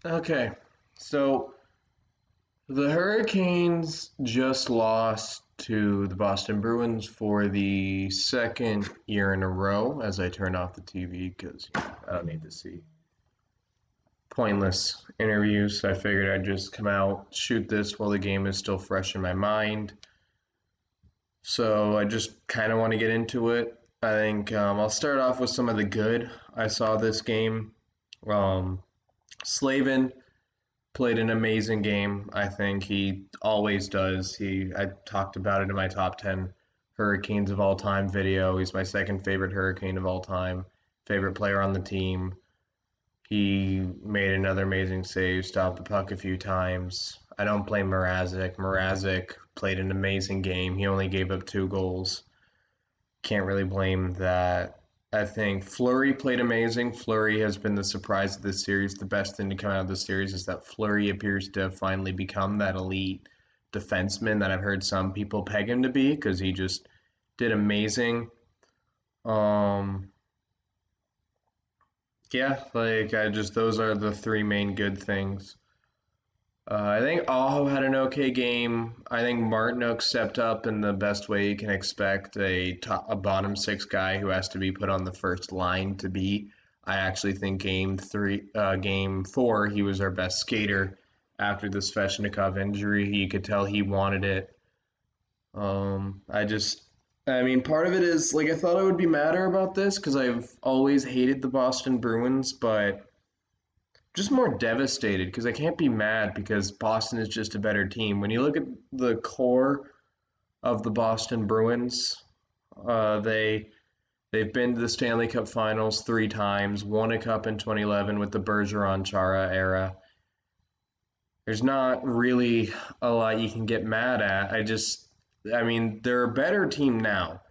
Okay, so the Hurricanes just lost to the Boston Bruins for the second year in a row as I turned off the TV because I don't need to see pointless interviews. So I figured I'd just come out, shoot this while the game is still fresh in my mind. So I just kind of want to get into it. I think I'll start off with some of the good I saw this game. Um, Slavin played an amazing game. I think he always does. I talked about it in my top 10 Hurricanes of all time video. He's my second favorite Hurricane of all time, favorite player on the team. He made another amazing save, stopped the puck a few times. I don't blame Mrazek. Mrazek played an amazing game. He only gave up 2 goals. Can't really blame that. I think Fleury played amazing. Fleury has been the surprise of this series. The best thing to come out of this series is that Fleury appears to have finally become that elite defenseman that I've heard some people peg him to be because he just did amazing. Um, yeah, like I just those are the three main good things. I think Aho had an okay game. I think Martinook stepped up in the best way you can expect a bottom six guy who has to be put on the first line to be. I actually think game four, he was our best skater after the Svechnikov injury. You could tell he wanted it. I mean, part of it is like I thought I would be madder about this because I've always hated the Boston Bruins, but just more devastated because I can't be mad because Boston is just a better team. When you look at the core of the Boston Bruins, they've been to the Stanley Cup Finals 3 times, won a cup in 2011 with the Bergeron Chara era. There's not really a lot you can get mad at. I mean, they're a better team now.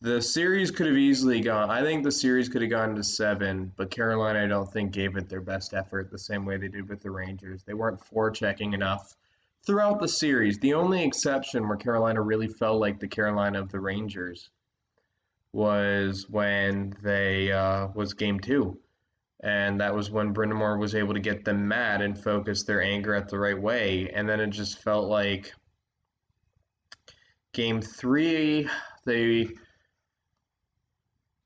The series could have easily gone. I think the series could have gone to 7, but Carolina, I don't think, gave it their best effort the same way they did with the Rangers. They weren't forechecking enough throughout the series. The only exception where Carolina really felt like the Carolina of the Rangers was when they was Game 2, and that was when Brind'Amour was able to get them mad and focus their anger at the right way. And then it just felt like Game 3, they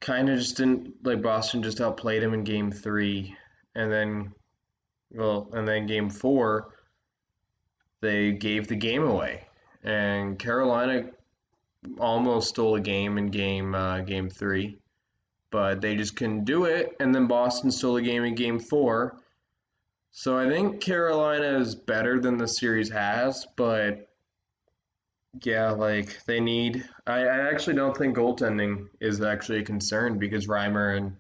kind of just didn't like Boston just outplayed him in game 3, and then game 4 they gave the game away, and Carolina almost stole a game in game 3, but they just couldn't do it, and then Boston stole a game in game 4. So I think Carolina is better than the series has, but yeah, like they need. I actually don't think goaltending is actually a concern because Reimer and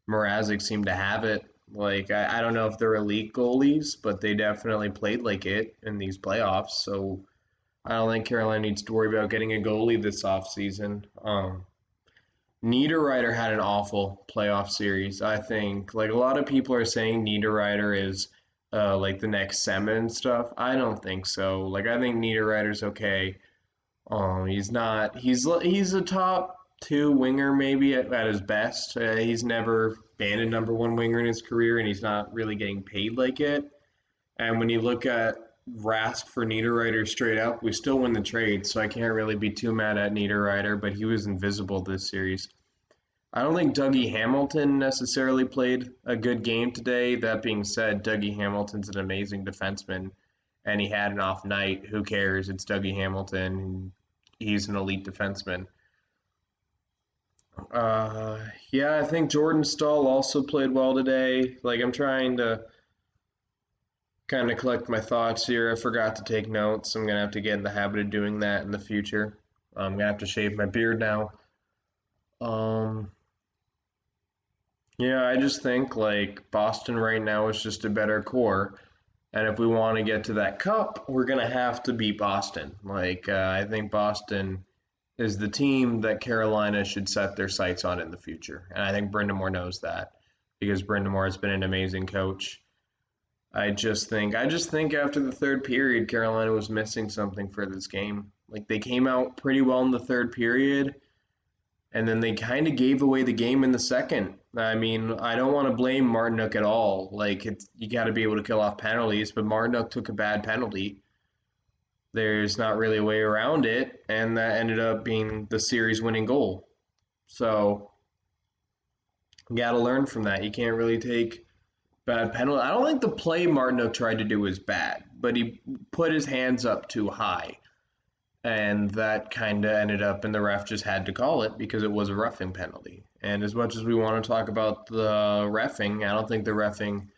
Mrazek seem to have it. Like I don't know if they're elite goalies, but they definitely played like it in these playoffs. So I don't think Carolina needs to worry about getting a goalie this offseason. Niederreiter had an awful playoff series. I think like a lot of people are saying Niederreiter is like the next Semin and stuff. I don't think so. Like I think Niederreiter's okay. He's not. He's a top 2 winger maybe at his best. He's never been a number 1 winger in his career, and he's not really getting paid like it. And when you look at Rask for Niederreiter straight up, we still win the trade, so I can't really be too mad at Niederreiter. But he was invisible this series. I don't think Dougie Hamilton necessarily played a good game today. That being said, Dougie Hamilton's an amazing defenseman, and he had an off night. Who cares? It's Dougie Hamilton. He's an elite defenseman. Yeah, I think Jordan Stahl also played well today. Like, I'm trying to kind of collect my thoughts here. I forgot to take notes. I'm going to have to get in the habit of doing that in the future. I'm going to have to shave my beard now. Um, yeah, I just think like Boston right now is just a better core. And if we want to get to that cup, we're going to have to beat Boston. Like, I think Boston is the team that Carolina should set their sights on in the future. And I think Brind'Amour knows that because Brind'Amour has been an amazing coach. I just think after the third period, Carolina was missing something for this game. Like they came out pretty well in the third period, and then they kind of gave away the game in the second. I mean, I don't want to blame Martinook at all. Like, you got to be able to kill off penalties, but Martinook took a bad penalty. There's not really a way around it, and that ended up being the series winning goal. So, you got to learn from that. You can't really take bad penalty. I don't think the play Martinook tried to do was bad, but he put his hands up too high. And that kind of ended up, and the ref just had to call it because it was a roughing penalty. And as much as we want to talk about the refing, I don't think the refing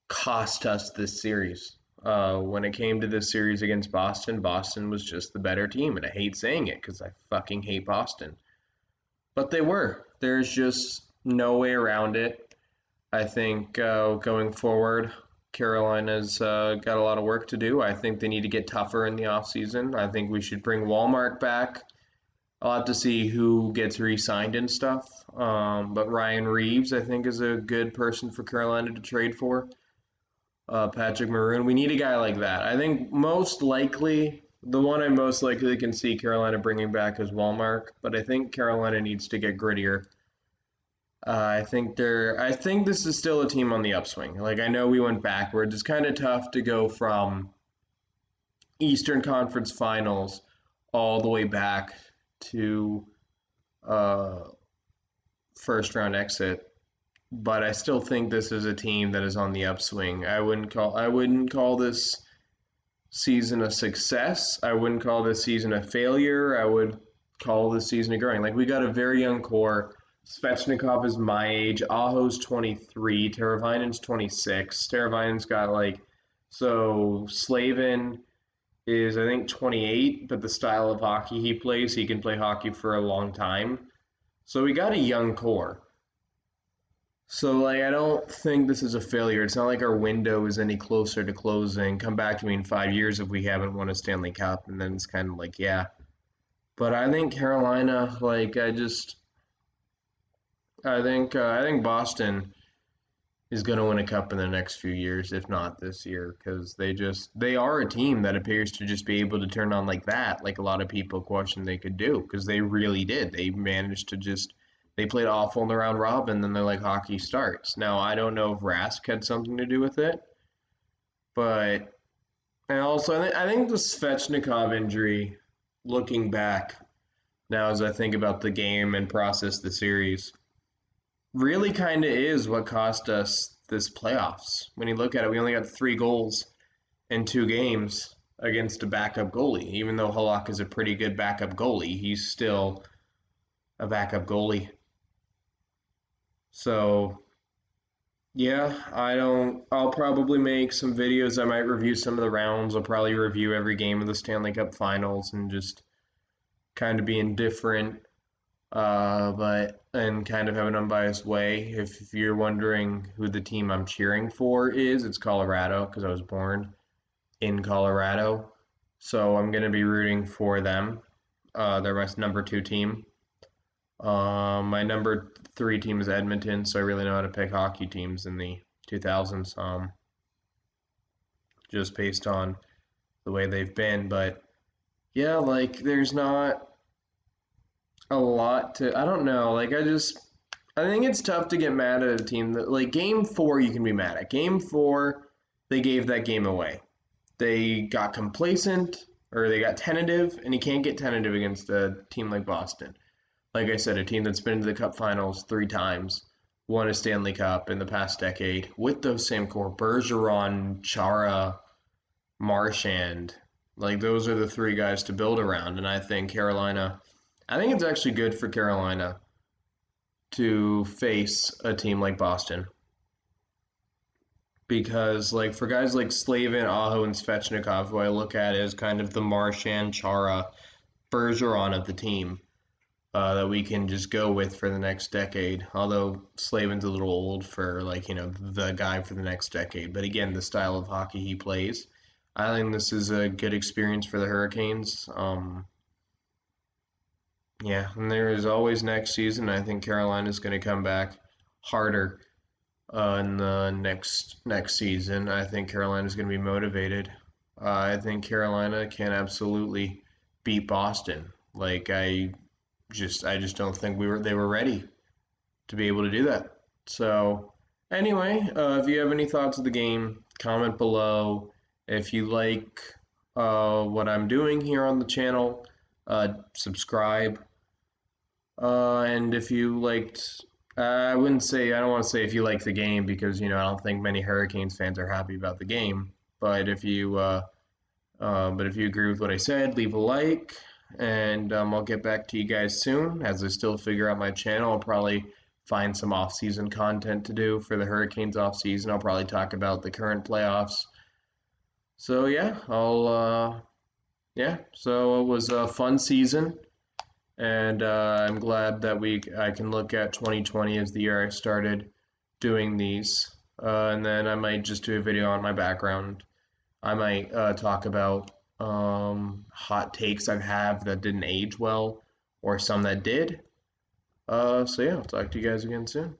cost us this series. When it came to this series against Boston, Boston was just the better team, and I hate saying it because I fucking hate Boston. But they were. There's just no way around it. I think going forward, Carolina's got a lot of work to do. I think they need to get tougher in the offseason. I think we should bring Walmart back. I'll have to see who gets re-signed and stuff. But Ryan Reeves, I think, is a good person for Carolina to trade for. Patrick Maroon, we need a guy like that. I think most likely, the one I most likely can see Carolina bringing back is Walmart, but I think Carolina needs to get grittier. I think this is still a team on the upswing. Like I know we went backwards. It's kind of tough to go from Eastern Conference Finals all the way back to uh, first round exit. But I still think this is a team that is on the upswing. I wouldn't call this season a success. I wouldn't call this season a failure. I would call this season a growing. Like we got a very young core. Svechnikov is my age. Aho's 23. Teravainen's 26. Teravainen's got Slavin is I think 28, but the style of hockey he plays, he can play hockey for a long time. So we got a young core. So I don't think this is a failure. It's not like our window is any closer to closing. Come back to me in 5 years if we haven't won a Stanley Cup, and then it's kind of like yeah. But I think Carolina, I think Boston is going to win a cup in the next few years, if not this year, because they are a team that appears to just be able to turn on like that, like a lot of people questioned they could do, because they really did. They managed to just they played awful in the round robin, then they're like hockey starts. Now I don't know if Rask had something to do with it, but and also I think the Svechnikov injury, looking back now as I think about the game and process the series, really kind of is what cost us this playoffs. When you look at it, we only got 3 goals in 2 games against a backup goalie. Even though Halak is a pretty good backup goalie, he's still a backup goalie. So, yeah, I'll probably make some videos. I might review some of the rounds. I'll probably review every game of the Stanley Cup finals and just kind of be indifferent but and kind of have an unbiased way. If you're wondering who the team I'm cheering for is, it's Colorado because I was born in Colorado. So I'm going to be rooting for them. They're my number 2 team. My number 3 team is Edmonton, so I really know how to pick hockey teams in the 2000s, just based on the way they've been. But yeah, there's not a lot to. I don't know. I think it's tough to get mad at a team that game 4 you can be mad at. Game 4 they gave that game away. They got complacent or they got tentative, and you can't get tentative against a team like Boston. Like I said, a team that's been to the Cup Finals 3 times, won a Stanley Cup in the past decade with those same core: Bergeron, Chara, Marchand. Those are the 3 guys to build around, and I think Carolina. I think it's actually good for Carolina to face a team like Boston because for guys like Slavin, Aho, and Svechnikov, who I look at as kind of the Marchand, Chara, Bergeron of the team, that we can just go with for the next decade. Although Slavin's a little old for the guy for the next decade, but again, the style of hockey he plays, I think this is a good experience for the Hurricanes. Yeah, and there is always next season. I think Carolina's going to come back harder in the next season. I think Carolina's going to be motivated. I think Carolina can absolutely beat Boston. I just don't think they were ready to be able to do that. So anyway, if you have any thoughts of the game, comment below. If you like what I'm doing here on the channel, subscribe. And if you liked, I wouldn't say, I don't want to say if you like the game because, I don't think many Hurricanes fans are happy about the game. But if you agree with what I said, leave a like, and I'll get back to you guys soon. As I still figure out my channel, I'll probably find some off-season content to do for the Hurricanes off-season. I'll probably talk about the current playoffs. So so it was a fun season, and I'm glad that I can look at 2020 as the year I started doing these. And then I might just do a video on my background. I might talk about hot takes I've had that didn't age well, or some that did. So yeah, I'll talk to you guys again soon.